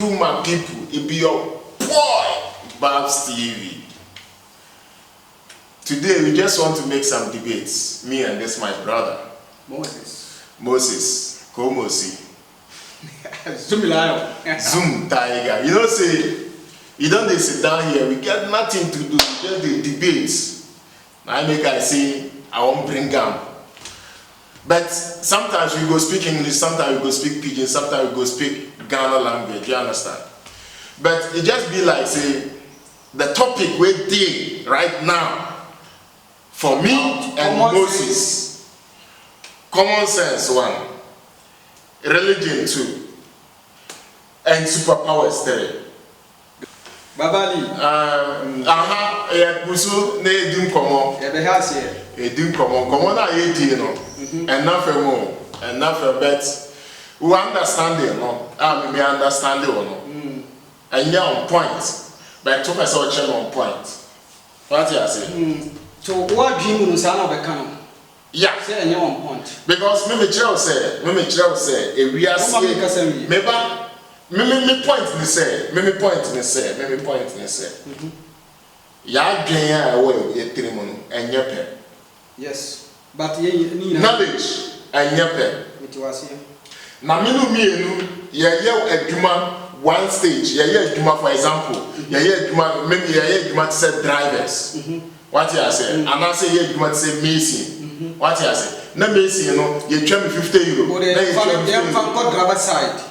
beautiful my people. It be your boy, Babs TV. Today we just want to make some debates. Me and this my brother. Moses. Komosi. Zoom Tiger. You know, say, you don't sit down here. We got nothing to do. Just the debates. I say, I won't bring them. But sometimes we go speak English, sometimes we go speak Pidgin, sometimes we go speak Ghana language, you understand? But it just be like, say, the topic we're dealing right now, for me and Moses, common sense 1, religion 2, and superpowers 3. Babali. Pusu ne dim komo. Edim komo na yedi no. Enough more, enough bet. We understand it, no. Me understand it, no. And you're on point. But to myself, you're on point. What you say? So what dream you say be can? Yeah. Say you're on point. Because me say, if we are saying, me point ni say. Ya dwen a we etirimo no enye pe. Yes. But knowledge enye pe. Na minu mienu ye adwuma one stage. Ye adwuma for example. Ye adwuma maybe ye adwuma to say drivers. What you say? And I say ye adwuma to say mason. What you say? Na mason no ye twa me €50. Na ye twa driver side.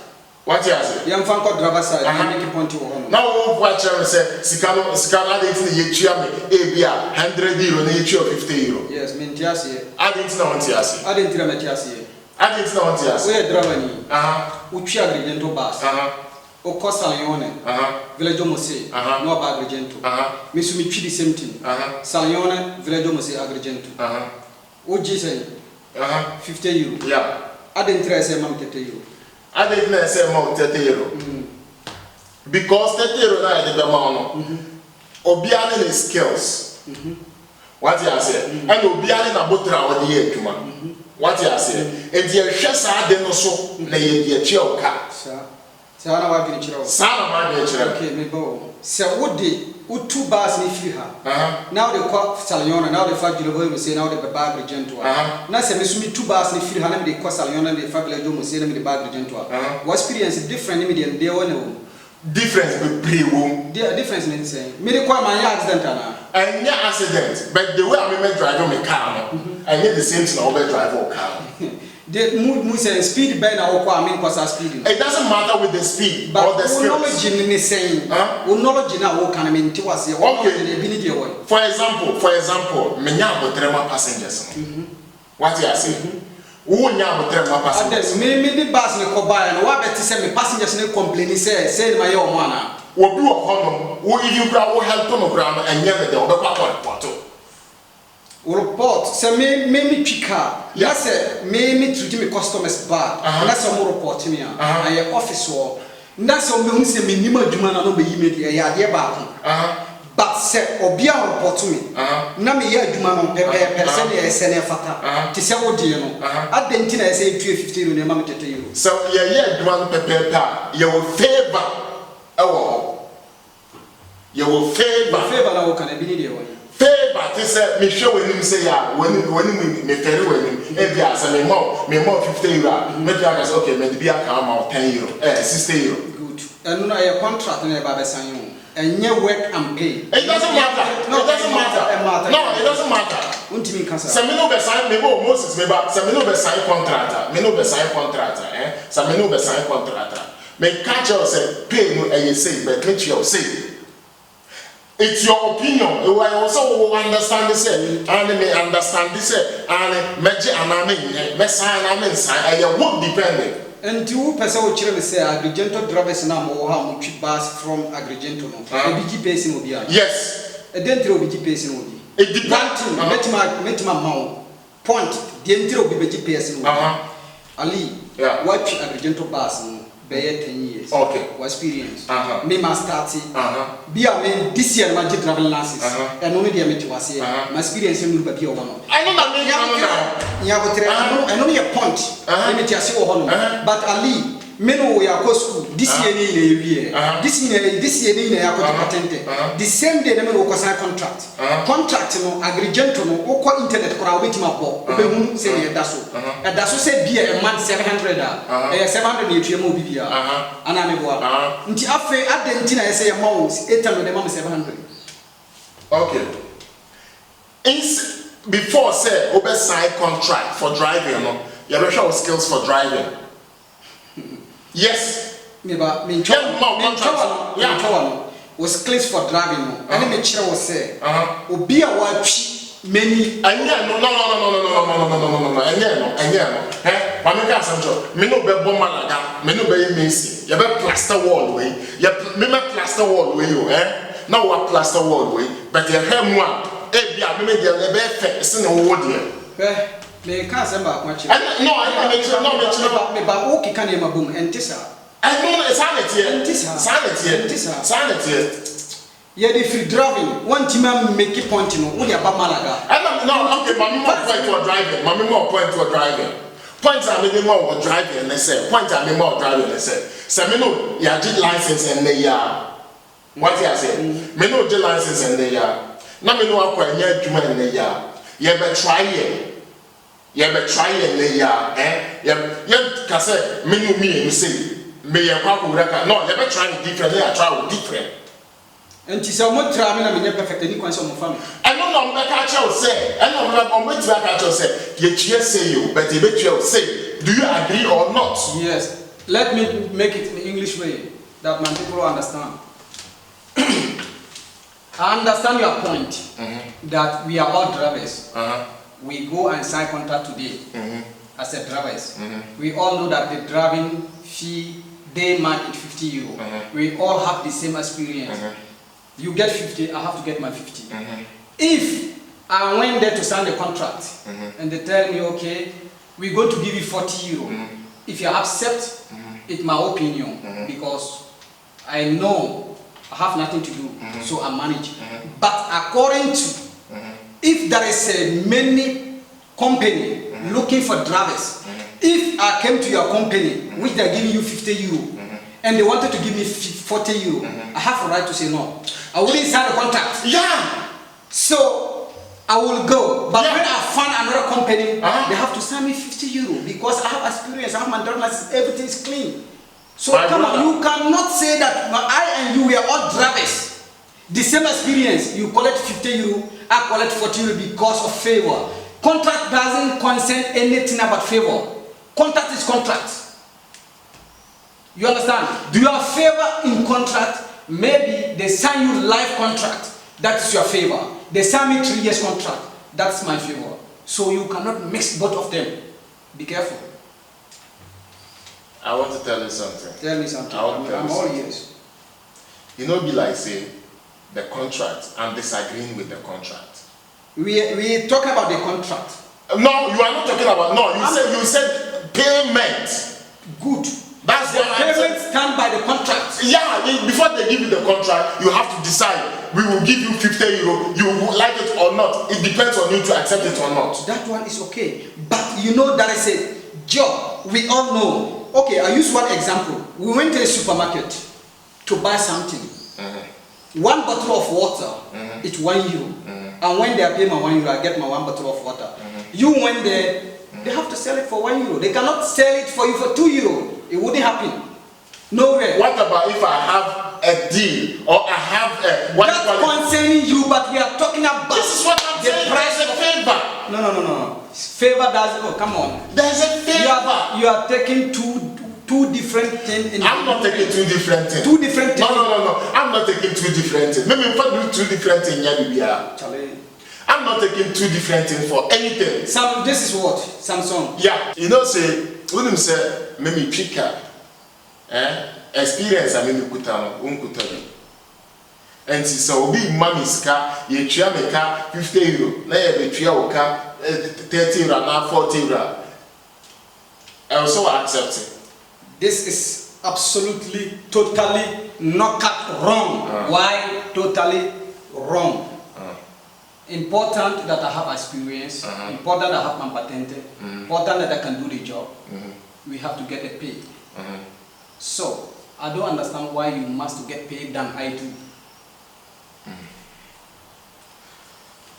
What you say? Yam fan ko driver side. Make it point to one. Now what you say? Sikano dey ye twa me e bia €100 na ye twa €50. Yes, me ntiase. I didn't know what you say. I didn't tell me ntiase. I didn't know what you say. We driver ni. Utwi agrigento bus. O costa Salione. Village Mose. No ba agrigento. Me su mi twi the same thing. Salione Village Mose agrigento. O say €50. Yeah. I didn't try say mam €30. I didn't say more €30. Because €30 na the amount. Obiane the skills. What you say? And obiane na botra o the adwuma. What you say? And ye hwe sa de no so na ye de tie o ka. Sa na wa bi chiro. Sa na ma bi chiro. Okay, me go. Se wodi utu bas ni firi ha. Now the call Saliona, now the fact you say now the bag regento. Na se me sumi two bas ni firi ha na me the call Saliona the fact Village Mose na me the bag regento. What experience different me dey one difference be pre-wo. The difference means saying, me require my accident and yeah accident, but the way I me drive my car, I need the same thing I will drive a car. The mood say speed by now I mean cause speed. It doesn't matter with the speed but or the skills. Knowledge in saying, knowledge now what can mean to us. Okay. For example, me nya go trema passengers. What you say? Who nya go trema passengers? Me the bus ne ko buy no wa beti say me passengers ne complain say my own man. Obi o hono, wo even grab wo help no grab no enye me de obekwa report. Report say me twika. Ya say me treat me customers bad. Na say mo report me an office wo. Na say me hu say me nima adwuma na no be yime de ya de ba ko. But say obi a report me. Na me ya adwuma no person e sene fata. Ti say wo de no. Adenti na say €50 na ma me €30. So ya adwuma no pepepa, you will favor you will favor na wo kan be ni de wo. Favor to say me show when him say ya when me ferry when him e bia say me more €50 me bia say okay me bia ka ma €10 €60. Good. And no your contract na ba be sign you. And your work and pay. It doesn't matter. No, it doesn't matter. No, it doesn't matter. Untimi kan say. Say me no be sign me go Moses me ba say me no be sign contractor. Me no be sign contractor, Say me no be sign contractor. Me catch you say pay no you say but make you say. It's your opinion. You also understand this, and me understand this, and me aname, me sign, I sign. I work depending. And two person will children say Agrigento drivers now or how much bus from Agrigento. A BG pacing will be. Yes. A dental BG pacing will be. It depends. Met my mount. Point. The entry will be BG pacing. Ali, watch Agrigento bus. Be 10 years. Okay. Experience. Me must start. Be a man this year my travel license. And only the amateur was here. My experience in be one. I know that. I know your point. Let me just say but Ali men we are go school this year this year ni na yakọ patente the same day na men we sign contract contract no agreement no wo ko internet kora obetima bo obehun say na da so say bia a month 700 700 na etua mo bibia ana me boa nti afa adenti na say ma wo 800 na ma 700 okay before say obe sign contract for driving no you better show skills for driving. Yes. Was skills for driving no. And me chere was say. Obi a wa twi many. Anya no. Eh? Wa me ka asam me no be bom malaga, me no be messy. You be plaster wall way. Me plaster wall way o, eh? Now what plaster wall way, but you hem one. Eh bia me dey be fe se na wo dey. Me can't say about much. No, I don't me ba o kika na boom entisa. I know sanity. Yeah, the free driving. One team make a point no. We are ba malaga. No, okay, mommy more point to driving. Points are me more driving and they say. Points are me more driving and say. So me no ya did license and they what you say? Me no did license and they na me no akwa nya adwuma and they you be try it. You be try it you can say me say me ya kwa record no you be trying different they are try different and ti say mo try me na me perfect any kwan so mo family I don't know me ka tell say I know me mo try ka tell say you try say you but you be try say do you agree or not? Yes, let me make it in English way that my people understand. I understand your point that we are all drivers. We go and sign contract today as a drivers. We all know that the driving fee they mark it 50 euro. We all have the same experience. You get 50, I have to get my 50. If I went there to sign the contract and they tell me, okay, we're going to give you 40 euro. If you accept, it's my opinion because I know I have nothing to do, so I manage. But according to, if there is a many company looking for drivers, if I came to your company, which they're giving you 50 euro, and they wanted to give me 40 euro, I have a right to say no. I wouldn't sign the contract. Yeah. So I will go. But when I find another company, they have to sign me 50 euro because I have experience, I have my driver's license, everything is clean. So come on, you cannot say that I and you we are all drivers. The same experience, you collect 50 euro, I collect 40 euro because of favor. Contract doesn't concern anything about favor. Contract is contract. You understand? Do you have favor in contract? Maybe they sign you life contract. That is your favor. They sign me 3 years contract. That's my favor. So you cannot mix both of them. Be careful. I want to tell you something. Tell me something. I'm all ears. You know, be like say the contract. I'm disagreeing with the contract. We talk about the contract. No, you are not talking about. No, you said payment. Good. That's the payment stand by the contract. Yeah, before they give you the contract, you have to decide. We will give you 50 euro. You will like it or not. It depends on you to accept it or not. That one is okay. But you know that is a job. We all know. Okay, I use one example. We went to a supermarket to buy something. One bottle of water, it's 1 euro. And when they are paying my 1 euro, I get my 1 bottle of water. You went there, they have to sell it for 1 euro. They cannot sell it for you for 2 euro. It wouldn't happen. Nowhere. What about if I have a deal or I have a... That's concerning you, but we are talking about... This is what I'm saying. There's a favor. No. Favor does... Oh, come on. There's a favor. You are taking two different things. I'm not taking two different things. Two different things. No. I'm not taking two different things. Maybe if I do two different things, I'm not taking two different things for anything. This is what? Samsung. Yeah. You know, say, when you say, maybe trigger, experience, I mean, you and so be mommy's car, you try me car 50 euro, now you be car 30 euro, now 40 euro. I also accept it. This is absolutely, totally knockout wrong. Why totally wrong? Important that I have experience, important that I have my patent, important that I can do the job. We have to get a pay. So I don't understand why you must get paid than I do.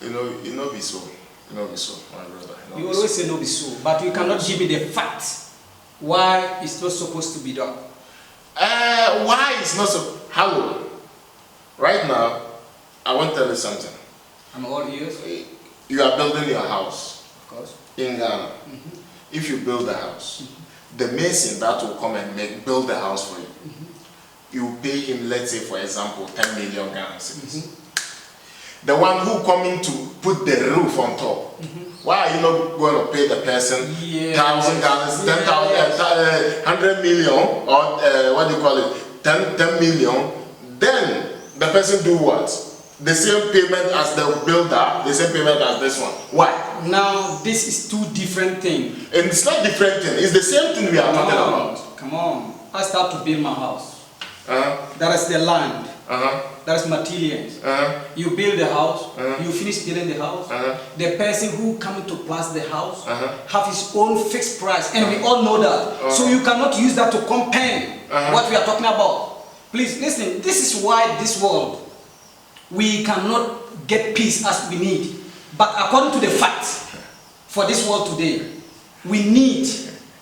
You know be so. You know be so, my brother. You always say no be so, but you cannot give me the fact why it's not supposed to be done. Why it's not so? Hello. Right now, I want to tell you something. I'm all ears. You are building your house. Of course. In Ghana. If you build a house, the mason that will come and build the house for you, you pay him, let's say for example, 10 million Ghana cedis. The one who coming to put the roof on top, why are you not going to pay the person 1,000 Ghana, 10,000, 100 million, or what do you call it, 10 million? Then the person do what? The same payment as the builder, the same payment as this one. Why? Now this is two different things. And it's not different thing. It's the same thing we are talking about. Come on. I start to build my house. That is the land. That is materials. You build the house. You finish building the house. The person who coming to plaster the house have his own fixed price, and we all know that. So you cannot use that to compare what we are talking about. Please listen. This is why this world we cannot get peace as we need. But according to the facts for this world today, we need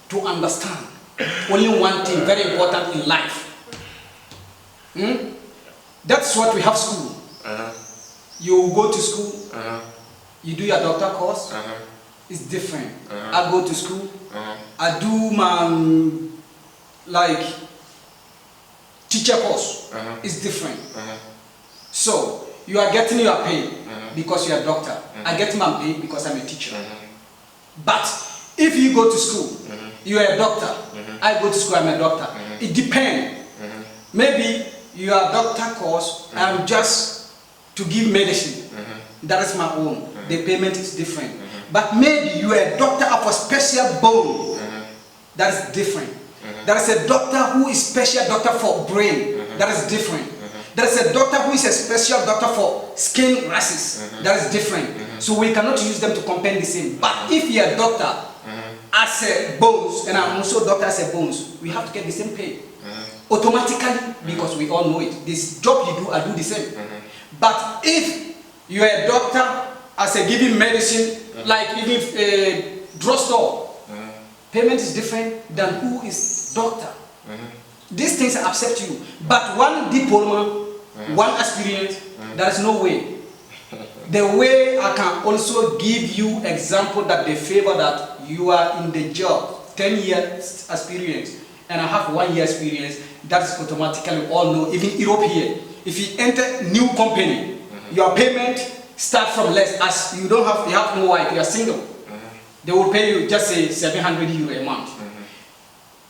to understand only one thing very important in life. That's what we have school. You go to school, you do your doctor course, it's different. I go to school, I do my teacher course, it's different. So you are getting your pay because you are a doctor. I get my pay because I'm a teacher. But if you go to school, you are a doctor. I go to school, I'm a doctor. It depends. Maybe you are a doctor course, I'm just to give medicine. That is my own. The payment is different. But maybe you are a doctor of a special bone. That is different. There is a doctor who is special doctor for brain. That is different. There is a doctor who is a special doctor for skin rashes. That is different. So we cannot use them to compare the same. But if you are a doctor as a bones, and I'm also a doctor as a bones, we have to get the same pay. Automatically, because we all know it. This job you do, I do the same. But if you are a doctor as a giving medicine, like even a drugstore, payment is different than who is doctor. These things accept you. But one diploma, one experience, there is no way. The way I can also give you example that they favor that you are in the job, 10 years experience, and I have 1 year experience, that is automatically all know, even Europe here. If you enter new company, your payment start from less, as you have no wife, you are single. They will pay you just say 700 euro a month.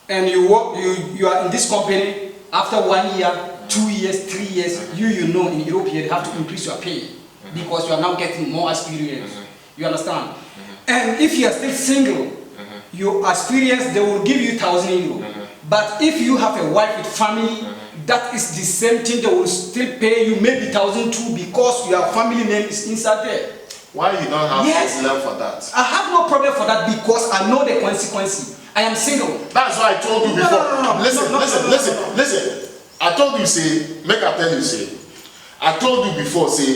And you are in this company after 1 year, 2 years, 3 years, you know in Europe here they have to increase your pay because you are now getting more experience. You understand? And if you are still single, your experience they will give you 1,000 euro. But if you have a wife with family, that is the same thing. They will still pay you maybe 1,002 because your family name is inside there. Why you don't have problem for that? I have no problem for that because I know the consequences. I am single. That's why I told you before. Listen. I told you, say, make I tell you, say, I told you before, say,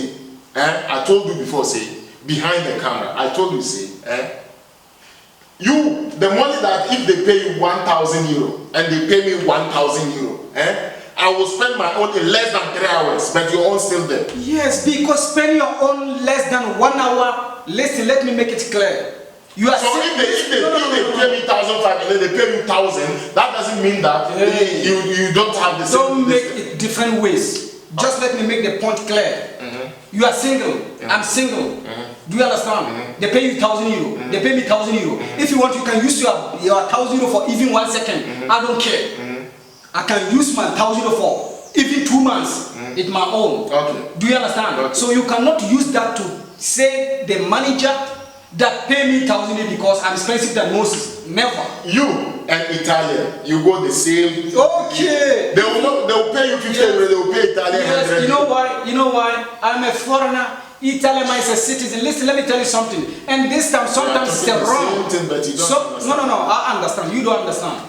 behind the camera, I told you, say, you, the money that if they pay you 1,000 euro and they pay me 1,000 euro, I will spend my own in less than 3 hours, but your own still there. Yes, because spend your own less than 1 hour. Listen, let me make it clear. You are so if they pay me 1,500 and then they pay you 1,000, that doesn't mean that you don't have the same. Don't make it different ways. Just let me make the point clear. You are single. I'm single. Do you understand? They pay you 1,000 euro. They pay me 1,000 euro. If you want, you can use your 1,000 euro for even 1 second. I don't care. I can use my 1,000 euro for even 2 months. It's my own. Okay. Do you understand? Okay. So you cannot use that to say the manager that pay me 1,000 euro because I'm expensive than Moses. Never. You and Italian, you go the same. Okay. They will pay you 50 euro. They will pay Italian 100. You know why? You know why? I'm a foreigner. Italian is a citizen. Listen, let me tell you something. And this time, sometimes it's wrong. Thing, but you don't No. I understand. You don't understand.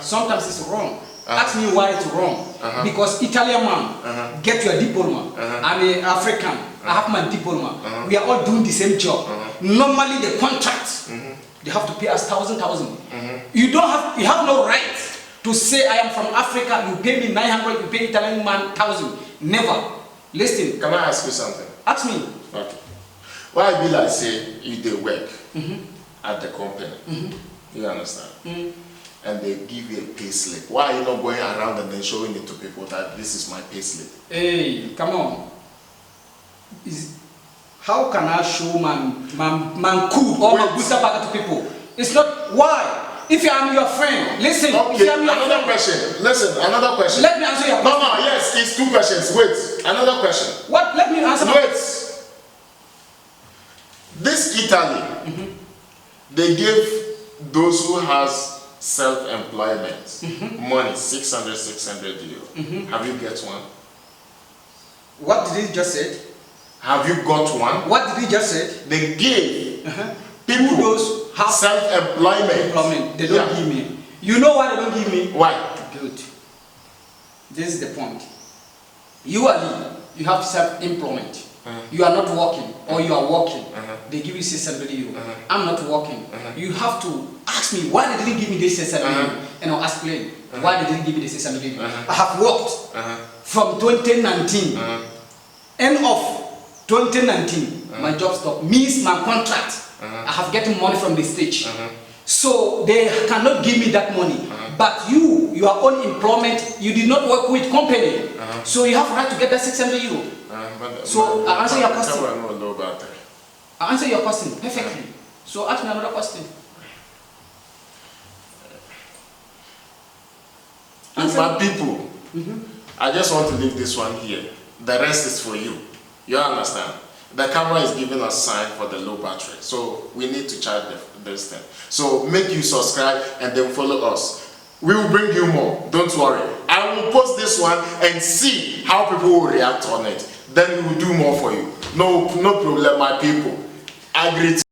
Sometimes it's wrong. Ask me why it's wrong. Because Italian man, get your diploma. I'm an African. I have my diploma. We are all doing the same job. Normally the contract, they have to pay us thousand. You have no right to say I am from Africa. You pay me 900. You pay Italian man 1,000. Never. Listen. Can I ask you something? Ask me. Okay. Why be like say you dey work at the company? You understand? And they give you a pay slip. Why are you not going around and then showing it to people that this is my pay slip? Hey, come on. How can I show man cool or my booster back to people? It's not why. If I'm your friend, listen. Okay, another question. Listen, another question. Let me answer your question. No, yes, it's 2 questions. Wait, another question. What? Let me answer. Wait. This Italy, they give those who has self-employment money, 600 euro. Have you get one? What did he just say? Have you got one? What did he just say? They give people those have self-employment. They don't give me. You know why they don't give me? Why? Good. This is the point. You have self-employment. You are not working or you are working. They give you 600 euro. I'm not working. You have to ask me why they didn't give me this 600 euro, and I'll explain why they didn't give me this 600 euro. I have worked from 2019, end of 2019. My job stopped. Means my contract. I have getting money from the stage. So they cannot give me that money. But your own employment, you did not work with company. So you have right to get that 600 euro. So I answer your question. I answer your question perfectly. So ask me another question. My people, I just want to leave this one here. The rest is for you. You understand? The camera is giving us sign for the low battery, so we need to charge this thing. So make you subscribe and then follow us. We will bring you more. Don't worry. I will post this one and see how people will react on it. Then we will do more for you. No problem, my people. I greet you.